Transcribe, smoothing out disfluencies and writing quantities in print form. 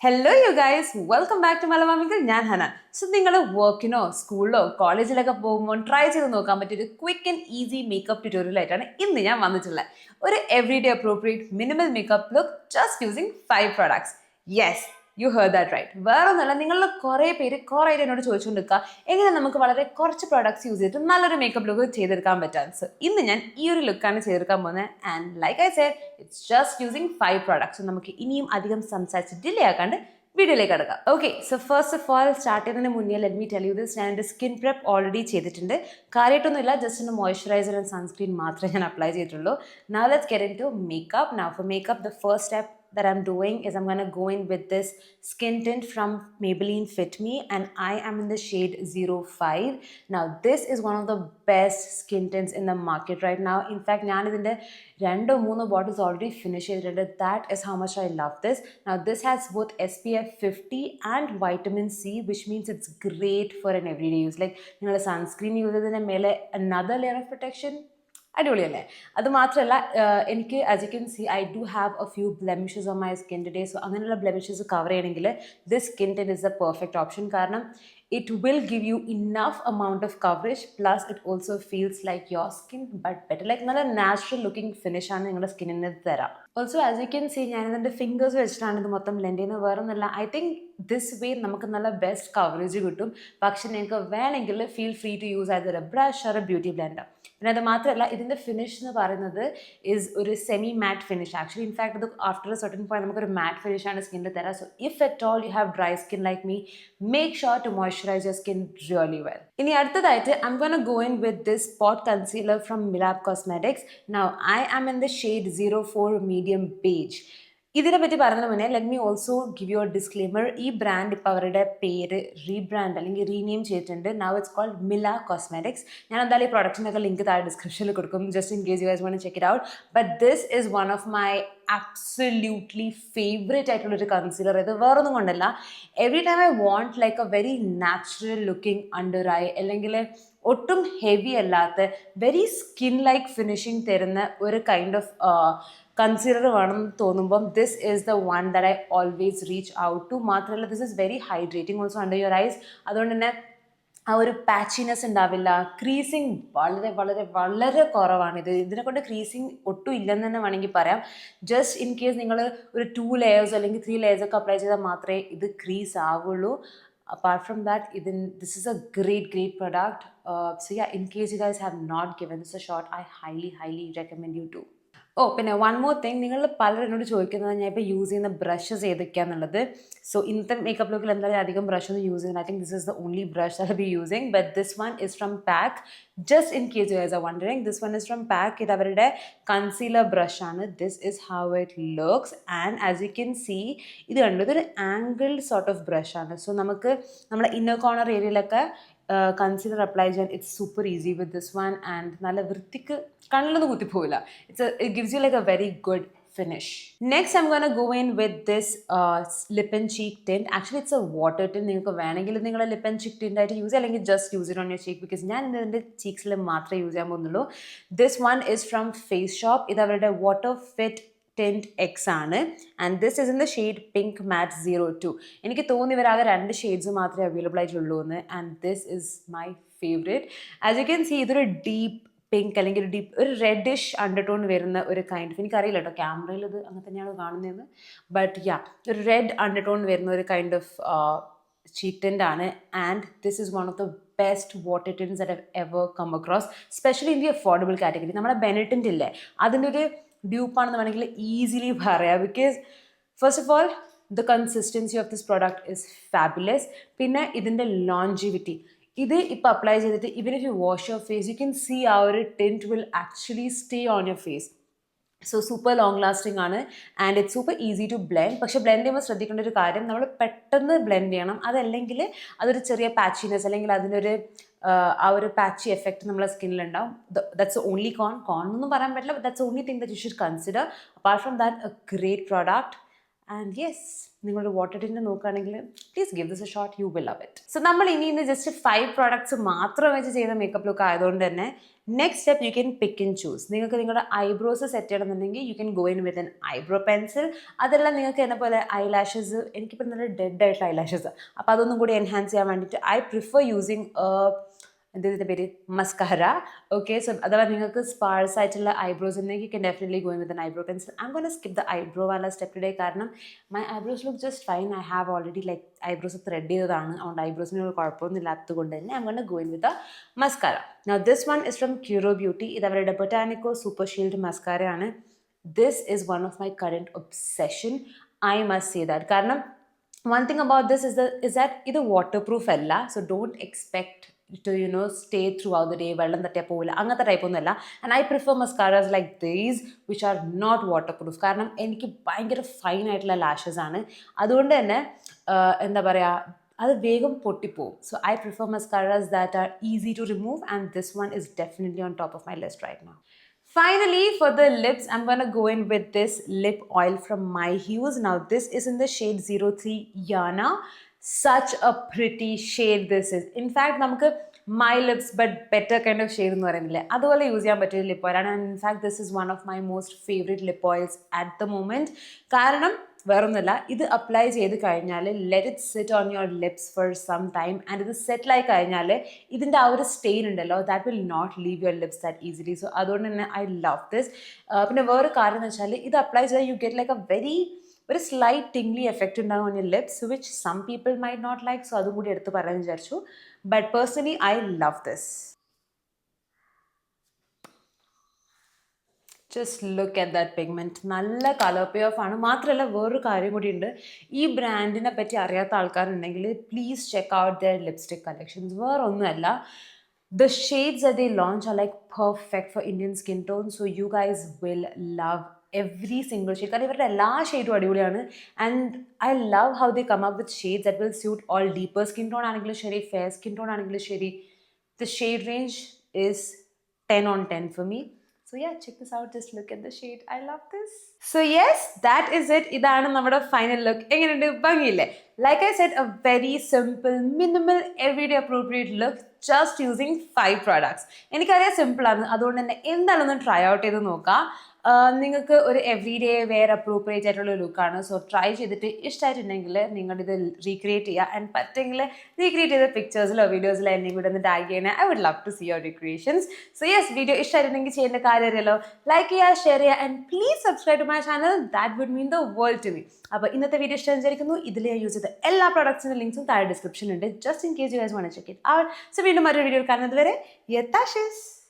Hello you guys, welcome back to Malayalam. ഞാൻ Hana. So നിങ്ങൾ വർക്കിനോ സ്കൂളിലോ കോളേജിലൊക്കെ പോകുമ്പോൾ ട്രൈ ചെയ്ത് നോക്കാൻ പറ്റിയ ഒരു quick and easy makeup tutorial ആയിട്ടാണ് ഇന്ന് ഞാൻ വന്നിട്ടുള്ളത്. ഒരു everyday appropriate minimal makeup look just using 5 products. Yes, you heard that right. വേറെ ഒന്നുമല്ല, നിങ്ങളിൽ കുറേ പേര് എന്നോട് ചോദിച്ചുകൊണ്ട് നിൽക്കുക എങ്ങനെ നമുക്ക് വളരെ കുറച്ച് പ്രോഡക്ട്സ് യൂസ് ചെയ്തിട്ട് നല്ലൊരു മേക്കപ്പ് ലുക്ക് ചെയ്തെടുക്കാൻ പറ്റാൻ. സോ ഇന്ന് ഞാൻ ഈ ഒരു ലുക്കാണ് ചെയ്തെടുക്കാൻ പോകുന്നത്. And like I said, it's just using 5 products. നമുക്ക് ഇനിയും അധികം സംസാരിച്ച് ഡിലേ ആക്കാണ്ട് വീഡിയോയിലേക്ക് കിടക്കാം. Okay, so first of all start ചെയ്യുന്നതിന് മുന്നേ let me tell you this, ഞാൻ എൻ്റെ സ്കിൻ പ്രെപ്പ് ഓൾറെഡി ചെയ്തിട്ടുണ്ട്. കാര്യമായിട്ടൊന്നുമില്ല, ജസ്റ്റ് ഒന്ന് മോയ്സ്ചറൈസർ ആൻഡ് സൺസ്ക്രീൻ മാത്രമേ ഞാൻ അപ്ലൈ ചെയ്തിട്ടുള്ളൂ. Now let's get into makeup. Now for makeup, the first step that I'm doing is I'm going to go in with this skin tint from Maybelline Fit Me, and I am in the shade 05. Now this is one of the best skin tints in the market right now. In fact, ഞാൻ ഇതിൻ്റെ 2-3 bottles already finish ചെയ്തിട്ടുണ്ട്. That is how much I love this. Now this has both SPF 50 and vitamin C, which means it's great for an everyday use. Like നിങ്ങൾ sunscreen use ചെയ്തതിൻ്റെ മേലെ another layer of protection, അടിപൊളിയല്ലേ? അത് മാത്രമല്ല, എനിക്ക് as you can see I do have A few blemishes on my skin today. So അങ്ങനെയുള്ള blemishes cover ചെയ്യണമെങ്കിൽ this skin tin is A perfect option. കാരണം it will give you enough amount of coverage, plus it also feels like your skin but better. Like നല്ല natural looking finish ആണ് നിങ്ങളുടെ സ്കിന്നിന് തരാം. Also as you can see, ഞാൻ ഇതിൻ്റെ fingers വെച്ചിട്ടാണ് ഇത് മൊത്തം ബ്ലെൻഡ് ചെയ്യുന്നത്. വേറെ ഒന്നുമില്ല, ഐ തിങ്ക് ദിസ് വേ നമുക്ക് നല്ല ബെസ്റ്റ് കവറേജ് കിട്ടും. പക്ഷെ നിങ്ങൾക്ക് വേണമെങ്കിൽ ഫീൽ ഫ്രീ ടു യൂസ് ആയത് ഒരു brush or a beauty blender. പിന്നെ അത് മാത്രമല്ല, ഇതിൻ്റെ ഫിനിഷ് എന്ന് പറയുന്നത് ഇസ് ഒരു semi matte finish. Actually in fact അത് ആഫ്റ്റർ എ സർട്ടൻ പോയിന്റ് നമുക്കൊരു മാറ്റ് ഫിനിഷാണ് സ്കിന്നിൽ തരാം. So if at all you have dry skin like me, make sure to moisturize your skin really well. ഇനി അടുത്തതായിട്ട് I'm going to go in with this spot concealer from Milab Cosmetics. Now I am in the shade 04 medium beige. ഇതിനെ പറ്റി പറയുന്നതിന് മുന്നേ let me also give you a disclaimer. ഈ brand ഇപ്പോൾ അവരുടെ പേര് റീബ്രാൻഡ് അല്ലെങ്കിൽ റീനെയിം ചെയ്തിട്ടുണ്ട്. Now it's called Mila cosmetics. ഞാൻ എന്തായാലും ഈ പ്രൊഡക്റ്റിനൊക്കെ ലിങ്ക് താഴെ ഡിസ്ക്രിപ്ഷനിൽ കൊടുക്കും, just in case you guys want to check it out. But this is one of my absolutely favourite ആയിട്ടുള്ളൊരു കൺസീലർ. ഇത് വേറൊന്നും കൊണ്ടല്ല, every time I want like a very natural looking under eye, അല്ലെങ്കിൽ ഒട്ടും heavy അല്ലാത്ത very skin like finishing തരുന്ന ഒരു kind of concealer വേണമെന്ന് തോന്നുമ്പം this is the one that I always reach out to. മാത്രമല്ല, this is very hydrating also under your eyes. അതുകൊണ്ട് തന്നെ ആ ഒരു പാച്ചിനെസ് ഉണ്ടാവില്ല. ക്രീസിങ് വളരെ വളരെ വളരെ കുറവാണിത്. ഇതിനെ കൊണ്ട് ക്രീസിങ് ഒട്ടും ഇല്ലെന്ന് തന്നെ വേണമെങ്കിൽ പറയാം. ജസ്റ്റ് ഇൻ കേസ് നിങ്ങൾ ഒരു 2 layers അല്ലെങ്കിൽ 3 layers ഒക്കെ അപ്ലൈ ചെയ്താൽ മാത്രമേ ഇത് ക്രീസ് ആവുള്ളൂ. Apart from that, this is a great product. So yeah, in case you guys have not given this a shot, I highly recommend you to. പിന്നെ one more thing, നിങ്ങൾ പലരും എന്നോട് ചോദിക്കുന്നത് ഞാൻ ഇപ്പോൾ യൂസ് ചെയ്യുന്ന ബ്രഷസ് ഏതൊക്കെയാണെന്നുള്ളത്. സോ ഇന്നത്തെ മേക്കപ്പ് ലുക്കിൽ എന്തായാലും അധികം ബ്രഷ് ഒന്നും യൂസ് ചെയ്യുന്നത്. I think this is the only brush I be using. But this one is from PAC. Just in case you guys are wondering, this one is from PAC. ഇത് അവരുടെ കൺസീലർ ബ്രഷാണ്. This is how it looks. And as you can see, ഇത് കണ്ടു, ഇതൊരു angled sort of ബ്രഷാണ്. So നമുക്ക് നമ്മുടെ ഇന്നർ കോർണർ ഏരിയയിലൊക്കെ കൺസീലർ അപ്ലൈ ചെയ്യാൻ it's super easy with this one. And നല്ല വൃത്തിക്ക് കണ്ണിലൊന്നും കുത്തിപ്പോവില്ല. It gives you like a very good finish. Next, I'm going to go in with this lip and cheek tint. Actually, it's a water tint. നിങ്ങൾക്ക് വേണമെങ്കിൽ നിങ്ങളുടെ lip and cheek tint ആയിട്ട് use ചെയ്യാം, അല്ലെങ്കിൽ just use it on your cheek, because ഞാൻ ഇതിൻ്റെ cheeksൽ മാത്രമേ use ചെയ്യാൻ പോകുന്നുള്ളൂ. This one is from Face Shop. ഇത് അവരുടെ water fit tint X ആണ്. And this is in the shade pink matte 02. എനിക്ക് തോന്നി ഇവരാകെ 2 ഷെയ്ഡ്സ് മാത്രമേ അവൈലബിൾ ആയിട്ടുള്ളൂ എന്ന്. And this is my favourite. As you can see, ഇതൊരു ഡീപ്പ് പിങ്ക് അല്ലെങ്കിൽ ഒരു റെഡിഷ് അണ്ടർടോൺ വരുന്ന ഒരു കൈൻഡ് ഓഫ്, എനിക്കറിയില്ല കേട്ടോ ക്യാമറയിൽ ഇത് അങ്ങനെ തന്നെയാണ് കാണുന്നതെന്ന്, ബട്ട് യാ, ഒരു റെഡ് അണ്ടർടോൺ വരുന്ന ഒരു കൈൻഡ് ഓഫ് ചീക്ക് ടിൻ്റ് ആണ്. And this is one of the best water tints that I have ever come across, especially in the affordable category. നമ്മുടെ ബെനറ്റിൻ്റെ ഇല്ലേ, അതിൻ്റെ ഒരു ഡ്യൂപ്പാണെന്ന് വേണമെങ്കിൽ ഈസിലി പറയാം. Because first of all the consistency of this product is fabulous. പിന്നെ ഇതിൻ്റെ ലോഞ്ചിവിറ്റി, ഇത് ഇപ്പോൾ അപ്ലൈ ചെയ്തിട്ട് even if you wash your face, you can see ആ ഒരു tint will actually stay on your face. So super long lasting ആണ്. And it's super easy to blend. പക്ഷേ blend ചെയ്യുമ്പോൾ ശ്രദ്ധിക്കേണ്ട ഒരു കാര്യം, നമ്മൾ പെട്ടെന്ന് ബ്ലെൻഡ് ചെയ്യണം. അതല്ലെങ്കിൽ അതൊരു ചെറിയ പാച്ചിനെസ് അല്ലെങ്കിൽ അതിനൊരു ആ ഒരു പാച്ചി എഫക്റ്റ് നമ്മളെ സ്കിന്നിലുണ്ടാവും. ദാറ്റ്സ് ഓൺലി കോൺ എന്നൊന്നും പറയാൻ പറ്റില്ല, but that's only thing that you should consider. Apart from that, A great product. And yes, നിങ്ങളുടെ വാട്ടർ ടിൻ്റെ നോക്കുകയാണെങ്കിൽ please give this A shot, you will love it. So നമ്മൾ ഇന്ന് ജസ്റ്റ് 5 പ്രോഡക്ട്സ് മാത്രം വെച്ച് ചെയ്ത മേക്കപ്പ് ലുക്ക് ആയതുകൊണ്ട് തന്നെ next step you can pick and choose. നിങ്ങൾക്ക് നിങ്ങളുടെ ഐബ്രോസ് സെറ്റ് ചെയ്യണമെന്നുണ്ടെങ്കിൽ you can go in with an eyebrow pencil. അതെല്ലാം നിങ്ങൾക്ക് എന്നെ പോലെ ഐലാഷസ്, എനിക്കിപ്പോൾ നല്ല ഡെഡ് ആയിട്ടുള്ള ഐലാഷസ്, അപ്പോൾ അതൊന്നും കൂടി എൻഹാൻസ് ചെയ്യാൻ വേണ്ടിയിട്ട് ഐ പ്രിഫർ യൂസിങ് ഇതിൻ്റെ പേര് മസ്കാര. ഓക്കെ, സോ അഥവാ നിങ്ങൾക്ക് സ്പാർസ് ആയിട്ടുള്ള ഐബ്രോസ് ഉണ്ടെങ്കിൽ you can definitely go in with an eyebrow pencil. I'm gonna skip the eyebrow വാല സ്റ്റെപ്പ് ടുഡേ, കാരണം my eyebrows look just fine. I have already like eyebrows thread ചെയ്തതാണ്, അതുകൊണ്ട് ഐബ്രോസിന് ഒരു കുഴപ്പമൊന്നും ഇല്ലാത്തത് കൊണ്ട് തന്നെ I'm gonna go in with the mascara. Now this one is from Kiro beauty. ഇത് അവരുടെ ബൊട്ടാനിക്കോ സൂപ്പർ ഷീൽഡ് മസ്കാരയാണ്. This is one of my current obsession, I must say that. കാരണം one thing about this is that ഇത് waterproof അല്ല. So don't expect to stay throughout the day, വെള്ളം തട്ടിയാൽ പോവില്ല, അങ്ങനത്തെ ടൈപ്പൊന്നുമല്ല. And I prefer mascaras like these which are not waterproof. കാരണം എനിക്ക് ഭയങ്കര ഫൈൻ ആയിട്ടുള്ള ലാഷസ് ആണ്, അതുകൊണ്ട് തന്നെ എന്താ പറയുക, അത് വേഗം പൊട്ടിപ്പോവും. So I prefer mascaras that are easy to remove, and this one is definitely on top of my list right now. Finally, for the lips, I'm going to go in with this lip oil from My Hues. Now, this is in the shade 03 Yana. Such a pretty shade this is. In fact, നമുക്ക് My Lips but better kind of shade എന്ന് പറയുന്നില്ലേ, അതുപോലെ use ചെയ്യാൻ പറ്റിയ lip ഓയിലാണ്. And in fact this is one of my most favourite lip oils at the moment. കാരണം വേറൊന്നുമല്ല, ഇത് അപ്ലൈ ചെയ്ത് കഴിഞ്ഞാൽ let it sit on your lips for some time, and ഇത് സെറ്റിലായി കഴിഞ്ഞാൽ ഇതിൻ്റെ ആ ഒരു സ്റ്റെയിൻ ഉണ്ടല്ലോ, that will not leave your lips that easily. So അതുകൊണ്ട് തന്നെ ഐ ലവ് ദിസ്. പിന്നെ വേറൊരു കാര്യം എന്ന് വെച്ചാൽ ഇത് അപ്ലൈ ചെയ്താൽ യു ഗെറ്റ് ലൈക്ക് ഒരു സ്ലൈറ്റ് ടിംഗ്ലി എഫക്റ്റ് ഉണ്ടാകും on your lips, which some people might not like. So അതും കൂടി എടുത്ത് പറയാൻ വിചാരിച്ചു. But personally I love this. Just look at that pigment, നല്ല കളർ പേ ഓഫ് ആണ്. മാത്രമല്ല വേറൊരു കാര്യം കൂടി ഉണ്ട്, ഈ ബ്രാൻഡിനെ പറ്റി അറിയാത്ത ആൾക്കാരുണ്ടെങ്കിൽ please check out their lipstick collections. വേറെ ഒന്നുമല്ല, the shades that they launch are like perfect for Indian skin tone, so you guys will love every single shade. കാരണം ഇവരുടെ എല്ലാ ഷെയ്ഡും അടിപൊളിയാണ്. And I love how they come up with shades that will suit all deeper skin tone ആണെങ്കിലും ശരി, fair skin tone ആണെങ്കിലും ശരി. The shade range is 10 on 10 for me. So yeah, check this out. Just look at the shade. I love this. So yes, that is it. ഇതാണ് നമ്മുടെ final look. എങ്ങനെയുണ്ട്, ഭംഗിയില്ലേ? Like I said, a very simple, minimal, everyday appropriate look just using 5 products. എനിക്കറിയാം സിമ്പിളാണ്, അതുകൊണ്ട് തന്നെ എന്തായാലും ഒന്ന് ട്രൈ ഔട്ട് ചെയ്ത് നോക്കാം. നിങ്ങൾക്ക് ഒരു എവറി ഡേ വെയർ അപ്രോപ്രിയേറ്റ് ആയിട്ടുള്ള ലുക്കാണ്. സോ ട്രൈ ചെയ്തിട്ട് ഇഷ്ടമായിട്ടുണ്ടെങ്കിൽ നിങ്ങളിത് റീക്രിയേറ്റ് ചെയ്യുക. ആൻഡ് പറ്റെങ്കിൽ റീക്രിയേറ്റ് ചെയ്ത പിക്ചേഴ്സിലോ വീഡിയോസിലോ എന്നെയും കൂടെ ഒന്ന് ടാഗ് ചെയ്യണേ. I would love to see your decorations. So yes, video ഇഷ്ടമായിട്ടുണ്ടെങ്കിൽ ചെയ്യേണ്ട കാര്യം അറിയാലോ, ലൈക്ക് ചെയ്യുക, ഷെയർ ചെയ്യുക, and please subscribe to my channel. That would mean the world to me. അപ്പോൾ ഇന്നത്തെ വീഡിയോ ഇഷ്ടം വിചാരിക്കുന്നു. ഇതിൽ ഞാൻ യൂസ് ചെയ്ത എല്ലാ പ്രോഡക്ട്സിൻ്റെ ലിങ്ക്സും താഴെ ഡിസ്ക്രിപ്ഷനിലുണ്ട്, just in case you guys want to check it out. So വീണ്ടും മറ്റൊരു വീഡിയോ കാണുന്നത് വരെ യഥാശിസ്.